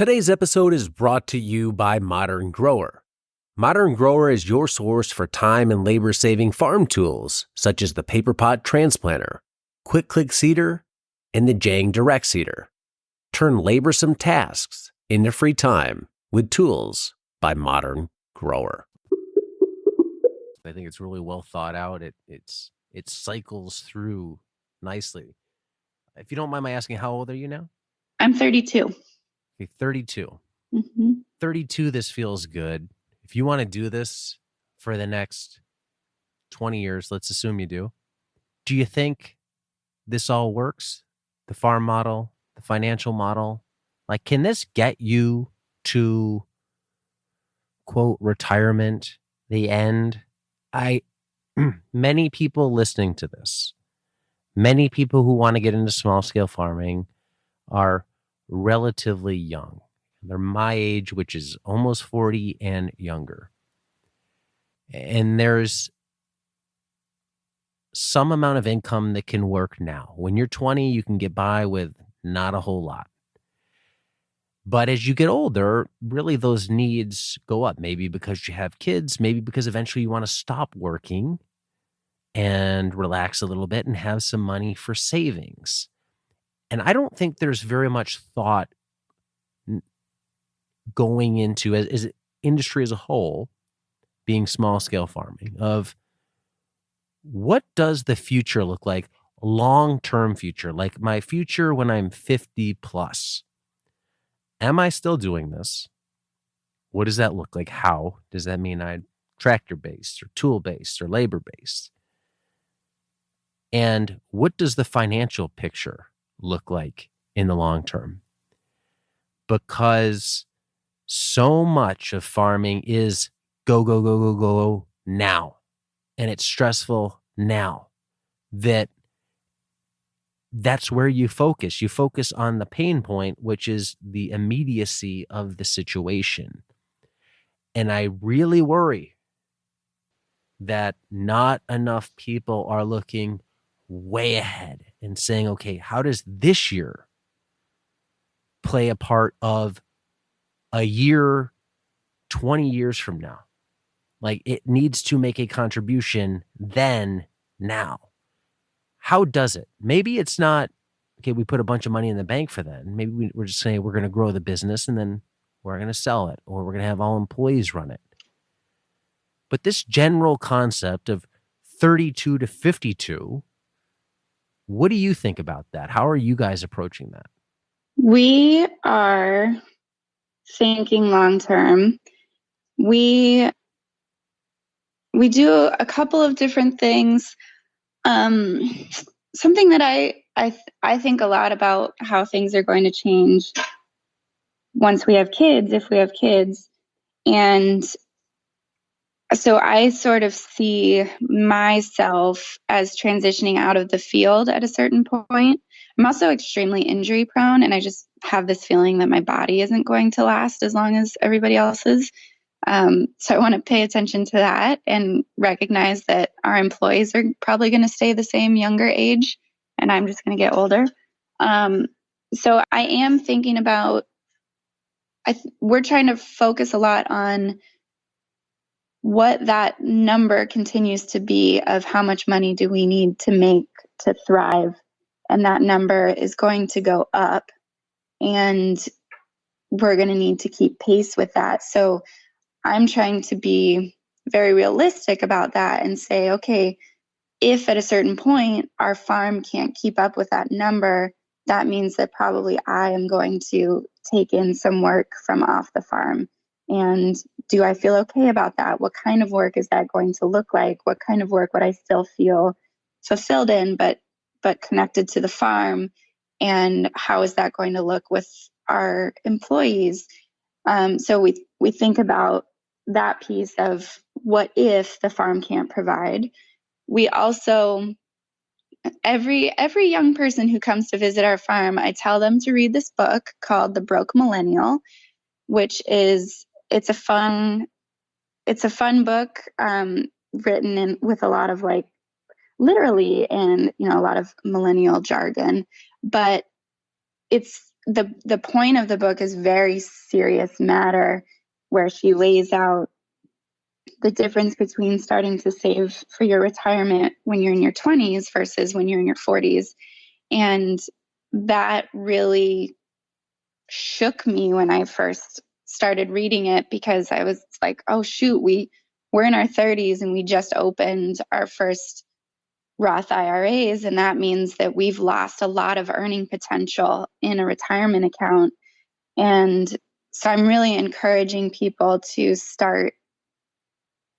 Today's episode is brought to you by Modern Grower. Modern Grower is your source for time and labor-saving farm tools, such as the Paper Pot Transplanter, Quick Click Seeder, and the Jang Direct Seeder. Turn laborsome tasks into free time with tools by Modern Grower. I think it's really well thought out. It cycles through nicely. If you don't mind my asking, how old are you now? I'm 32. Okay, 32. Mm-hmm. 32, this feels good. If you want to do this for the next 20 years, let's assume you do. Do you think this all works? The farm model, the financial model? Like, can this get you to, quote, retirement, the end? Many people listening to this, many people who want to get into small scale farming are relatively young. They're my age, which is almost 40 and younger. And there's some amount of income that can work now. When you're 20, you can get by with not a whole lot. But as you get older, really those needs go up. Maybe because you have kids, maybe because eventually you want to stop working and relax a little bit and have some money for savings. And I don't think there's very much thought going into as industry as a whole, being small scale farming, of what does the future look like, long-term future, like my future when I'm 50 plus. Am I still doing this? What does that look like? How does that mean I'm tractor-based or tool-based or labor-based? And what does the financial picture look like in the long term? Because so much of farming is go, go, go, go, go now. And it's stressful now. That's where you focus. You focus on the pain point, which is the immediacy of the situation. And I really worry that not enough people are looking way ahead and saying, okay, how does this year play a part of a year, 20 years from now? Like, it needs to make a contribution then, now. How does it? Maybe it's not, okay, we put a bunch of money in the bank for that. And maybe we're just saying we're going to grow the business and then we're going to sell it, or we're going to have all employees run it. But this general concept of 32 to 52, what do you think about that? How are you guys approaching that? We are thinking long term. We do a couple of different things. Something that I think a lot about how things are going to change once we have kids, if we have kids. And so I sort of see myself as transitioning out of the field at a certain point. I'm also extremely injury prone, and I just have this feeling that my body isn't going to last as long as everybody else's. So I want to pay attention to that and recognize that our employees are probably going to stay the same younger age, and I'm just going to get older. So I am thinking about, we're trying to focus a lot on what that number continues to be of how much money do we need to make to thrive. And that number is going to go up, and we're going to need to keep pace with that. So I'm trying to be very realistic about that and say, okay, if at a certain point our farm can't keep up with that number, that means that probably I am going to take in some work from off the farm. And do I feel okay about that? What kind of work is that going to look like? What kind of work would I still feel fulfilled in, but connected to the farm? And how is that going to look with our employees? So we think about that piece of what if the farm can't provide. We also, every young person who comes to visit our farm, I tell them to read this book called The Broke Millennial, which is, it's a fun book, written with a lot of like literally and a lot of millennial jargon, but it's the point of the book is very serious matter, where she lays out the difference between starting to save for your retirement when you're in your 20s versus when you're in your 40s. And that really shook me when I first started reading it, because I was like, oh shoot, we're in our 30s and we just opened our first Roth IRAs, and that means that we've lost a lot of earning potential in a retirement account. And so I'm really encouraging people to start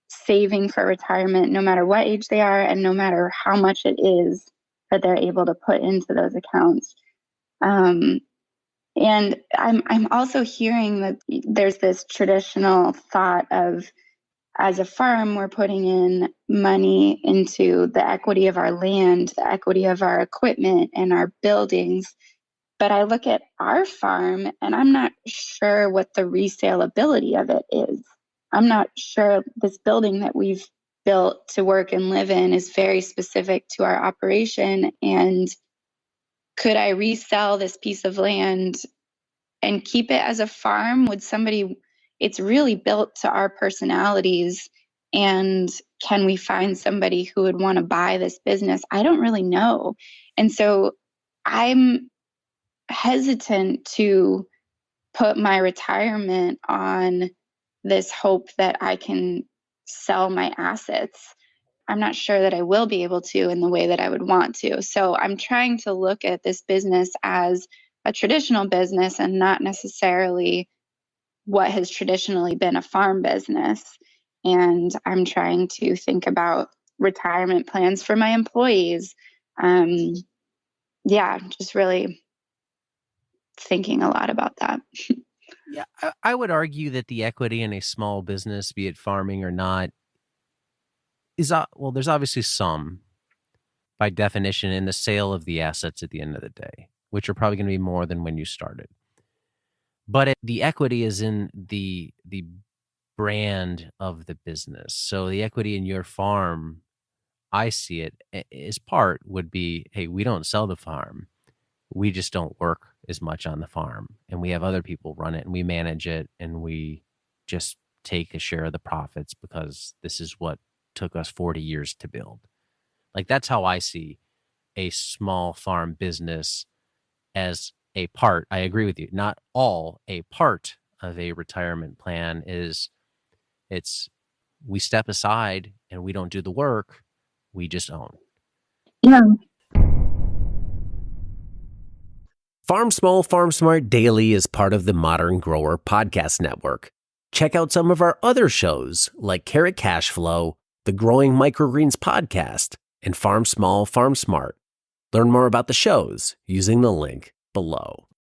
saving for retirement, no matter what age they are and no matter how much it is that they're able to put into those accounts. And I'm also hearing that there's this traditional thought of, as a farm, we're putting in money into the equity of our land, the equity of our equipment and our buildings. But I look at our farm and I'm not sure what the resaleability of it is. I'm not sure this building that we've built to work and live in is very specific to our operation. And could I resell this piece of land and keep it as a farm? Would somebody, it's really built to our personalities. And can we find somebody who would want to buy this business? I don't really know. And so I'm hesitant to put my retirement on this hope that I can sell my assets. I'm not sure that I will be able to in the way that I would want to. So I'm trying to look at this business as a traditional business and not necessarily what has traditionally been a farm business. And I'm trying to think about retirement plans for my employees. Just really thinking a lot about that. Yeah, I would argue that the equity in a small business, be it farming or not, is well, there's obviously some, by definition, in the sale of the assets at the end of the day, which are probably going to be more than when you started. But the equity is in the brand of the business. So the equity in your farm, I see it as part would be, hey, we don't sell the farm. We just don't work as much on the farm, and we have other people run it and we manage it, and we just take a share of the profits because this is what took us 40 years to build. Like, that's how I see a small farm business, as a part. I agree with you. Not all, a part of a retirement plan is we step aside and we don't do the work. We just own. Yeah. Farm Small, Farm Smart Daily is part of the Modern Grower Podcast Network. Check out some of our other shows like Carrot Cash Flow, the Growing Microgreens Podcast, and Farm Small, Farm Smart. Learn more about the shows using the link below.